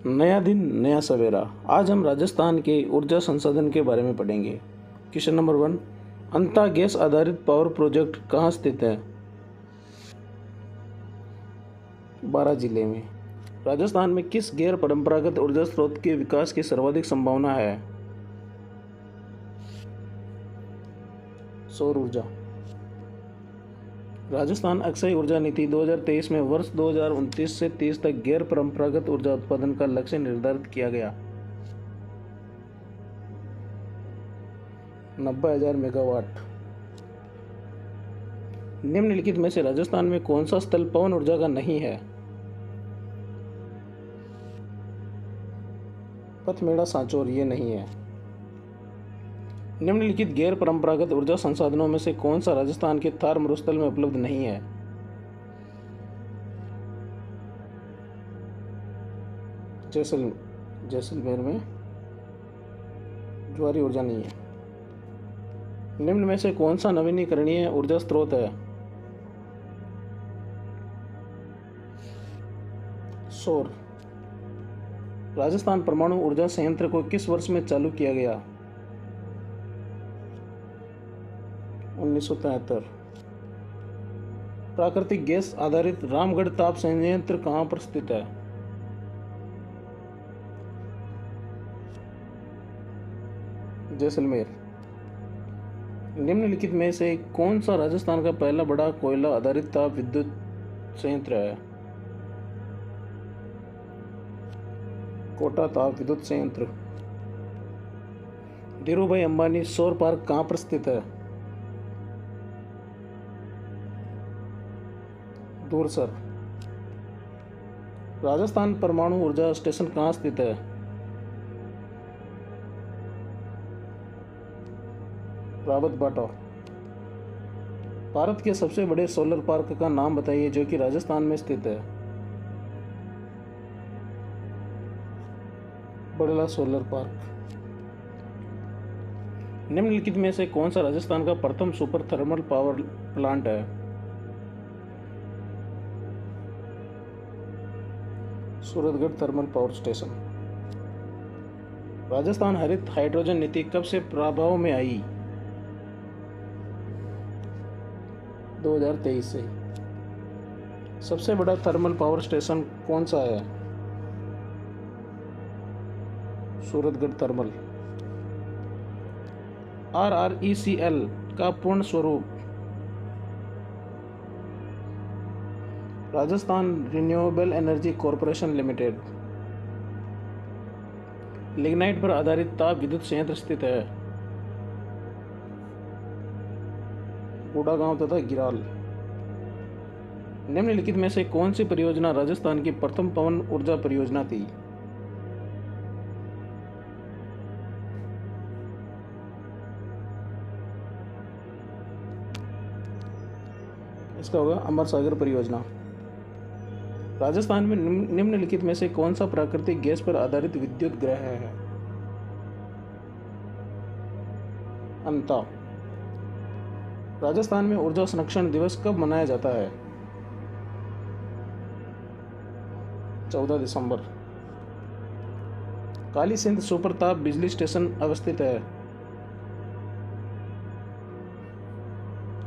नया दिन नया सवेरा। आज हम राजस्थान के ऊर्जा संसाधन के बारे में पढ़ेंगे। क्वेश्चन नंबर 1, अंता गैस आधारित पावर प्रोजेक्ट कहाँ स्थित है? 12 जिले में। राजस्थान में किस गैर परंपरागत ऊर्जा स्रोत के विकास की सर्वाधिक संभावना है? सौर ऊर्जा। राजस्थान अक्षय ऊर्जा नीति 2023 में वर्ष 2029 से 30 तक गैर परंपरागत ऊर्जा उत्पादन का लक्ष्य निर्धारित किया गया। 90,000 मेगावाट। निम्नलिखित में से राजस्थान में कौन सा स्थल पवन ऊर्जा का नहीं है? पथमेड़ा सांचौर ये नहीं है। निम्नलिखित गैर परंपरागत ऊर्जा संसाधनों में से कौन सा राजस्थान के थार मरुस्थल में उपलब्ध नहीं है? जैसलमेर में ज्वारी ऊर्जा नहीं है। निम्न में से कौन सा नवीनीकरणीय ऊर्जा स्रोत है? सौर। राजस्थान परमाणु ऊर्जा संयंत्र को किस वर्ष में चालू किया गया? 1973। प्राकृतिक गैस आधारित रामगढ़ ताप संयंत्र कहाँ पर स्थित है? जैसलमेर। निम्नलिखित में से कौन सा राजस्थान का पहला बड़ा कोयला आधारित ताप विद्युत संयंत्र है? कोटा ताप विद्युत संयंत्र। धीरूभाई अंबानी सौर पार्क कहाँ पर स्थित है? दूरसर। राजस्थान परमाणु ऊर्जा स्टेशन कहाँ स्थित है? रावतबाटा। भारत के सबसे बड़े सोलर पार्क का नाम बताइए जो कि राजस्थान में स्थित है। Bhadla solar park. निम्नलिखित में से कौन सा राजस्थान का प्रथम सुपर थर्मल पावर प्लांट है? Suratgarh thermal power station. Rajasthan हरित हाइड्रोजन नीति कब से प्रभाव में आई? 2023 से। सबसे बड़ा थर्मल पावर स्टेशन कौन सा है? सूरतगढ़ थर्मल। RRECL का पूर्ण स्वरूप? Rajasthan renewable energy corporation limited. Lignite पर आधारित ताप विद्युत संयंत्र स्थित है? बूढ़ागांव तथा गिराल। निम्नलिखित में से कौन सी परियोजना राजस्थान की प्रथम पवन ऊर्जा परियोजना थी? इसका होगा अमर सागर परियोजना। राजस्थान में निम्नलिखित में से कौन सा प्राकृतिक गैस पर आधारित विद्युत ग्रह है? अंता। राजस्थान में ऊर्जा संरक्षण दिवस कब मनाया जाता है? 14 दिसंबर। काली सिंध सुपर ताप बिजली स्टेशन अवस्थित है?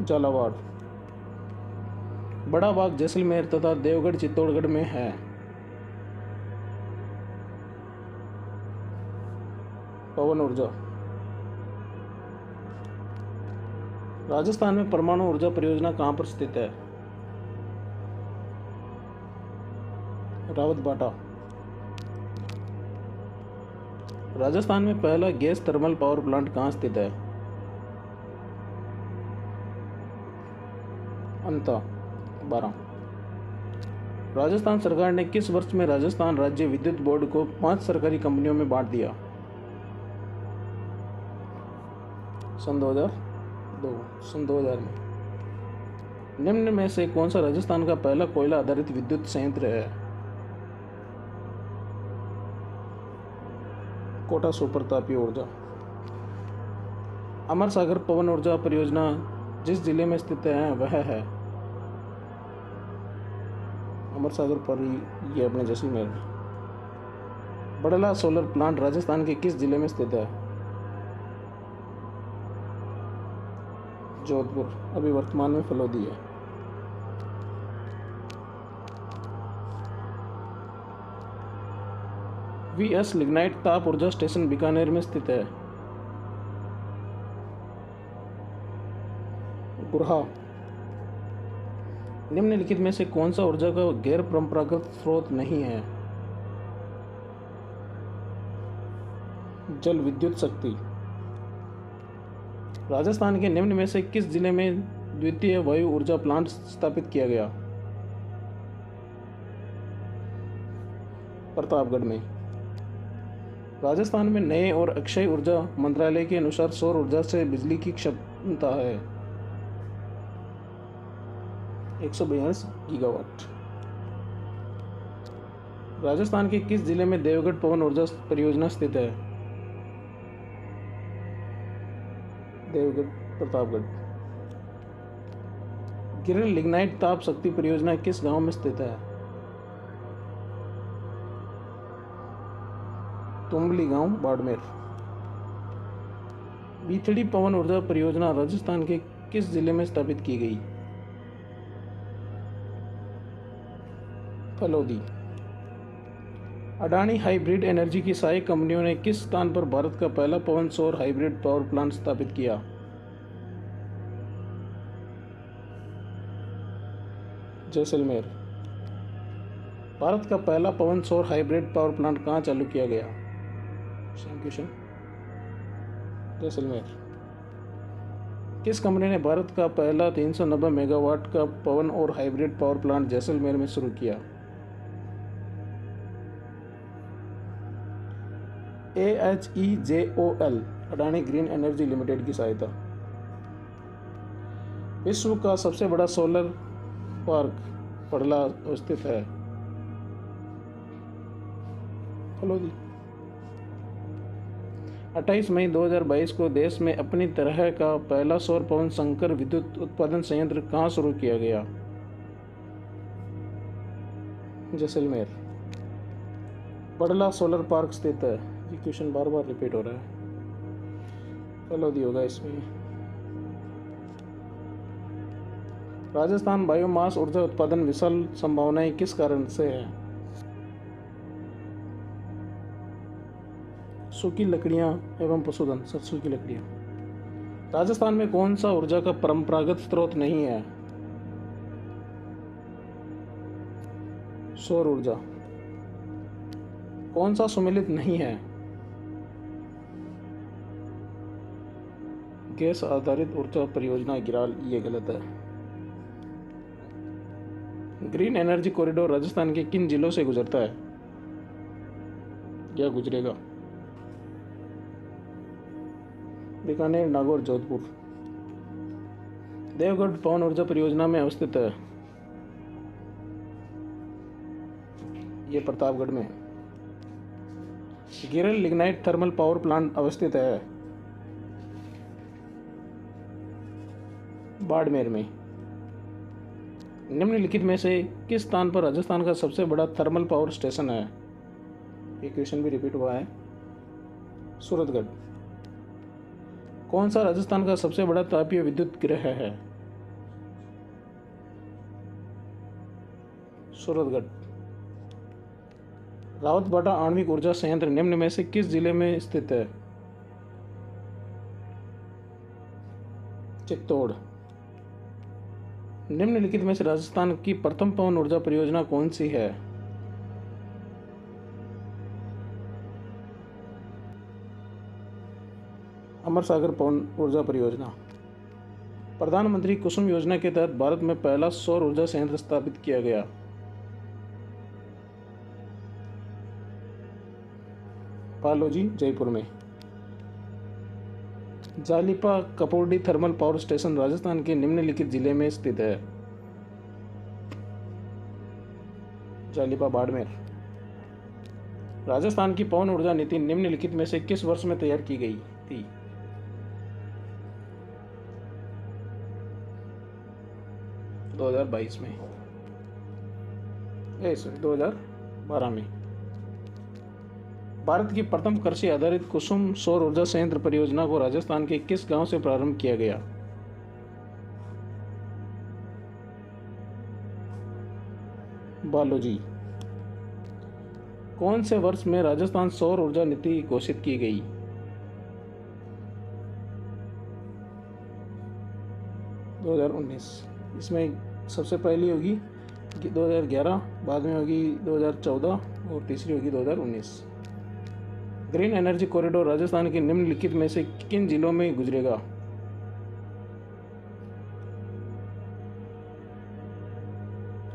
झालावाड़। बड़ा बाग जैसलमेर तथा देवगढ़ चित्तौड़गढ़ में है? पवन ऊर्जा। राजस्थान में परमाणु ऊर्जा परियोजना कहाँ पर स्थित है? रावतबाटा। राजस्थान में पहला गैस थर्मल पावर प्लांट कहाँ स्थित है? अंता 12। राजस्थान सरकार ने किस वर्ष में राजस्थान राज्य विद्युत बोर्ड को 5 सरकारी कंपनियों में बांट दिया? सन 2000 में। निम्न में से कौन सा राजस्थान का पहला कोयला आधारित विद्युत संयंत्र है? कोटा सुपर तापीय ऊर्जा। अमर सागर पवन ऊर्जा परियोजना जिस जिले में स्थित है वह है अमर सागर पर ये अपने जैसलमेर में। बड़ला सोलर प्लांट राजस्थान के किस जिले में स्थित है? जोधपुर, अभी वर्तमान में फलोदी है। वीएस लिग्नाइट ताप ऊर्जा स्टेशन बीकानेर में स्थित है। गुरहा। निम्नलिखित में से कौन सा ऊर्जा का गैर परंपरागत स्रोत नहीं है? जल विद्युत शक्ति। राजस्थान के निम्न में से किस जिले में द्वितीय वायु ऊर्जा प्लांट स्थापित किया गया? प्रतापगढ़ में। राजस्थान में नए और अक्षय ऊर्जा मंत्रालय के अनुसार सौर ऊर्जा से बिजली की क्षमता है 142 गीगावाट। राजस्थान के किस जिले में देवगढ़ पवन ऊर्जा परियोजना स्थित है? देवगढ़, प्रतापगढ़। गिरिल लिग्नाइट ताप शक्ति परियोजना किस गांव में स्थित है? तुंबली गांव, बाड़मेर। बीथड़ी पवन ऊर्जा परियोजना राजस्थान के किस जिले में स्थापित की गई? फलोदी। अडानी हाइब्रिड एनर्जी की सहायक कंपनियों ने किस स्थान पर भारत का पहला पवन सौर हाइब्रिड पावर प्लांट स्थापित किया? जैसलमेर। भारत का पहला पवन सौर हाइब्रिड पावर प्लांट कहाँ चालू किया गया? Same question. जैसलमेर। किस कंपनी ने भारत का पहला 390 मेगावाट का पवन और हाइब्रिड पावर प्लांट जैसलमेर में शुरू किया? AHEJOL, Adani green energy limited की सहायता। विश्व का सबसे बड़ा सोलर पार्क पड़ला स्थित है? फलोदी। 28 मई 2022 को देश में अपनी तरह का पहला सौर पवन संकर विद्युत उत्पादन संयंत्र कहाँ शुरू किया गया? जैसलमेर। पड़ला सोलर पार्क स्थित है। ये क्वेश्चन बार बार रिपीट हो रहा है, फलोदी होगा इसमें। राजस्थान बायोमास ऊर्जा उत्पादन विशाल संभावनाएं किस कारण से है? सूखी लकड़ियां एवं पशुधन, सरसों की लकड़ियां। राजस्थान में कौन सा ऊर्जा का परंपरागत स्रोत नहीं है? सौर ऊर्जा। कौन सा सुमेलित नहीं है? गैस आधारित ऊर्जा परियोजना गिराल, ये गलत है। ग्रीन एनर्जी कॉरिडोर राजस्थान के किन जिलों से गुजरता है या गुजरेगा? बीकानेर, नागौर, जोधपुर। देवगढ़ पवन ऊर्जा परियोजना में अवस्थित है? ये प्रतापगढ़ में। गिरिल लिग्नाइट थर्मल पावर प्लांट अवस्थित है? बाड़मेर में। निम्नलिखित में से किस स्थान पर राजस्थान का सबसे बड़ा थर्मल पावर स्टेशन है? ये क्वेश्चन भी रिपीट हुआ है। सूरतगढ़। कौन सा राजस्थान का सबसे बड़ा तापीय विद्युत गृह है? सूरतगढ़। रावतबाटा आणविक ऊर्जा संयंत्र निम्न में से किस जिले में स्थित है? चित्तौड़। निम्नलिखित में से राजस्थान की प्रथम पवन ऊर्जा परियोजना कौन सी है? अमर सागर पवन ऊर्जा परियोजना। प्रधानमंत्री कुसुम योजना के तहत भारत में पहला सौर ऊर्जा संयंत्र स्थापित किया गया? पालोजी, जयपुर में। Jalipa Kapurdi thermal power station Rajasthan के निम्नलिखित जिले में स्थित है? जालिपा, बाड़मेर। राजस्थान की पवन ऊर्जा नीति निम्नलिखित में से किस वर्ष में तैयार की गई थी? 2022 में। 2012 में। भारत की प्रथम कृषि आधारित कुसुम सौर ऊर्जा संयंत्र परियोजना को राजस्थान के किस गांव से प्रारंभ किया गया? बालोजी। कौन से वर्ष में राजस्थान सौर ऊर्जा नीति घोषित की गई? 2019। इसमें सबसे पहली होगी 2011, बाद में होगी 2014 और तीसरी होगी 2019। ग्रीन एनर्जी कॉरिडोर राजस्थान के निम्नलिखित में से किन जिलों में गुजरेगा?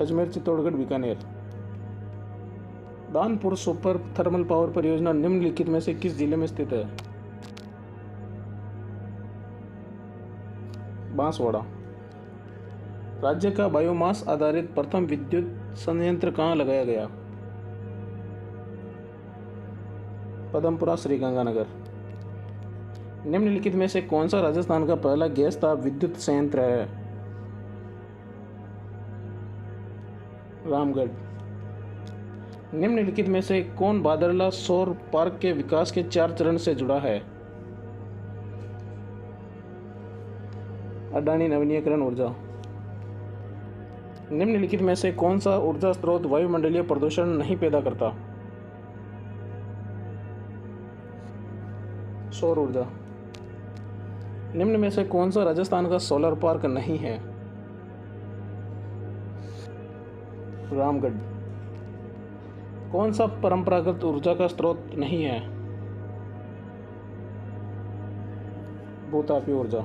Ajmer, Chittorgarh, Bikaner. Danpur super thermal power परियोजना निम्नलिखित में से किस जिले में स्थित है? बांसवाड़ा। राज्य का बायोमास आधारित प्रथम विद्युत संयंत्र कहाँ लगाया गया? पदमपुरा, श्रीगंगानगर। निम्नलिखित में से कौन सा राजस्थान का पहला गैस ताप विद्युत संयंत्र है? रामगढ़। निम्नलिखित में से कौन भादरला सौर पार्क के विकास के 4 चरण से जुड़ा है? अडानी नवीनीकरण ऊर्जा। निम्नलिखित में से कौन सा ऊर्जा स्रोत वायुमंडलीय प्रदूषण नहीं पैदा करता? सौर ऊर्जा। निम्न में से कौन सा राजस्थान का सोलर पार्क नहीं है? रामगढ़। कौन सा परंपरागत ऊर्जा का स्रोत नहीं है? भूतापीय ऊर्जा।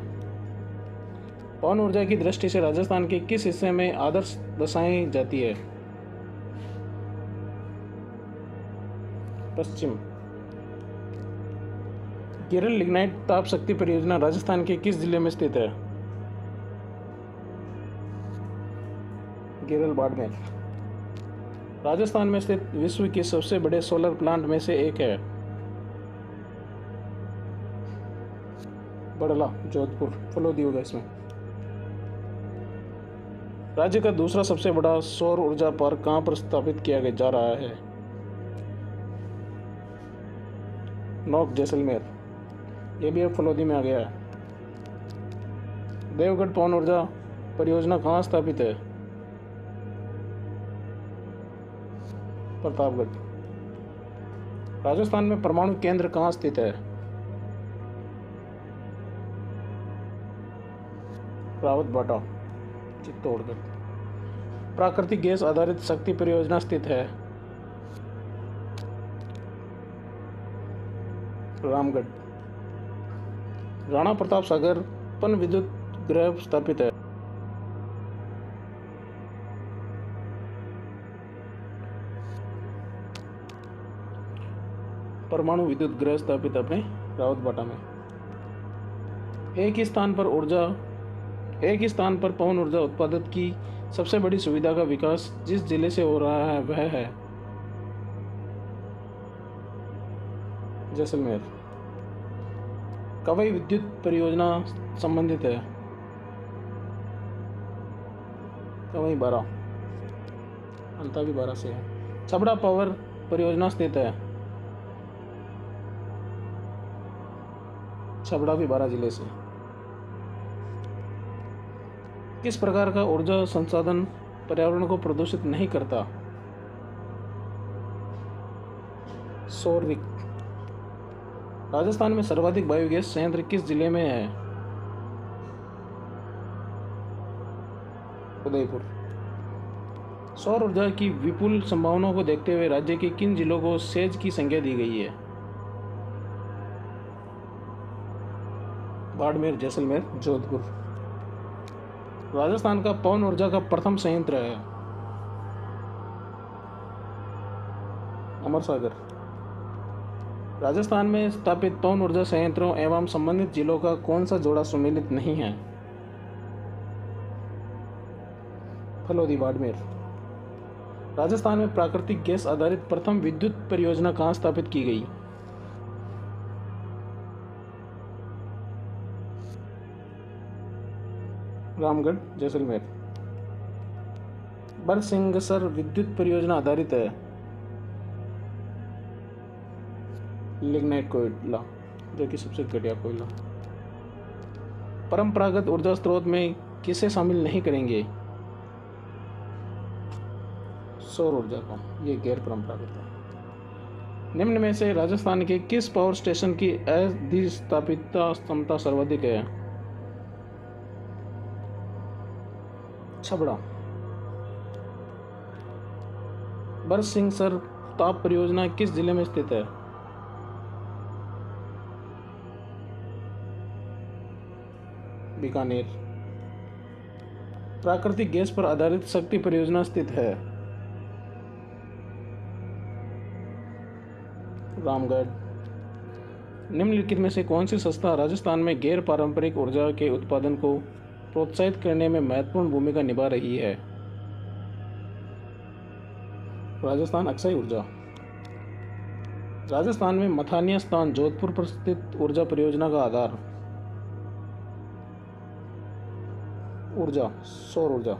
पवन ऊर्जा की दृष्टि से राजस्थान के किस हिस्से में आदर्श दशाई जाती है? पश्चिम। केरल लिग्नाइट ताप शक्ति परियोजना राजस्थान के किस जिले में स्थित है? केरल, बाड़मेर। राजस्थान में स्थित विश्व के सबसे बड़े सोलर प्लांट में से एक है? बड़ला, जोधपुर। फलोदी होगा इसमें। राज्य का दूसरा सबसे बड़ा सौर ऊर्जा पार्क कहां पर स्थापित किया जा रहा है? नौक, जैसलमेर। ये भी अब फलोदी में आ गया है। देवगढ़ पवन ऊर्जा परियोजना कहाँ स्थापित है? प्रतापगढ़। राजस्थान में परमाणु केंद्र कहाँ स्थित है? रावतबाटा, चित्तौड़गढ़। प्राकृतिक गैस आधारित शक्ति परियोजना स्थित है? रामगढ़। राणा प्रताप सागर पन विद्युत गृह स्थापित है? परमाणु विद्युत गृह स्थापित अपने रावतबाटा में। एक ही स्थान पर पवन ऊर्जा उत्पादन की सबसे बड़ी सुविधा का विकास जिस जिले से हो रहा है वह है? जैसलमेर। कवई विद्युत परियोजना संबंधित है? कवई 12, अंता भी 12 से है। छबड़ा पावर परियोजना स्थित है? छबड़ा भी 12 जिले से। किस प्रकार का ऊर्जा संसाधन पर्यावरण को प्रदूषित नहीं करता? सौर। राजस्थान में सर्वाधिक बायोगैस संयंत्र किस जिले में है? उदयपुर। सौर ऊर्जा की विपुल संभावनाओं को देखते हुए राज्य के किन जिलों को सेज की संज्ञा दी गई है? बाड़मेर, जैसलमेर, जोधपुर। राजस्थान का पवन ऊर्जा का प्रथम संयंत्र है? अमरसागर। राजस्थान में स्थापित पवन ऊर्जा संयंत्रों एवं संबंधित जिलों का कौन सा जोड़ा सम्मिलित नहीं है? फलोदी, बाड़मेर। राजस्थान में प्राकृतिक गैस आधारित प्रथम विद्युत परियोजना कहाँ स्थापित की गई? रामगढ़, जैसलमेर। बरसिंगसर विद्युत परियोजना आधारित है? लिग्नाइट कोयला, जो कि सबसे घटिया कोयला। परंपरागत ऊर्जा स्रोत में किसे शामिल नहीं करेंगे? सौर ऊर्जा को, ये गैर परंपरागत है। निम्न में से राजस्थान के किस पावर स्टेशन की अधिस्थापिता क्षमता सर्वाधिक है? छबड़ा। बरसिंहसर ताप परियोजना किस जिले में स्थित है? बीकानेर। प्राकृतिक गैस पर आधारित शक्ति परियोजना स्थित है? रामगढ़। निम्नलिखित में से कौन सी संस्था राजस्थान में गैर पारंपरिक ऊर्जा के उत्पादन को प्रोत्साहित करने में महत्वपूर्ण भूमिका निभा रही है? राजस्थान अक्षय ऊर्जा। राजस्थान में मथानिया स्थान जोधपुर पर स्थित ऊर्जा परियोजना का आधार? ऊर्जा, सौर ऊर्जा।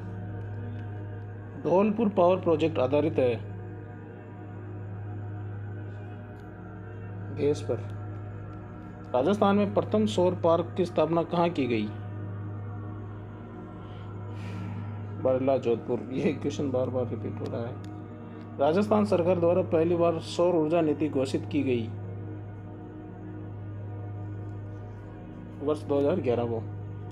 धौलपुर पावर प्रोजेक्ट आधारित है गैस पर। राजस्थान में प्रथम सौर पार्क की स्थापना कहाँ की गई? बरला, जोधपुर। यह क्वेश्चन बार बार रिपीट हो रहा है। राजस्थान सरकार द्वारा पहली बार सौर ऊर्जा नीति घोषित की गई वर्ष 2011 को।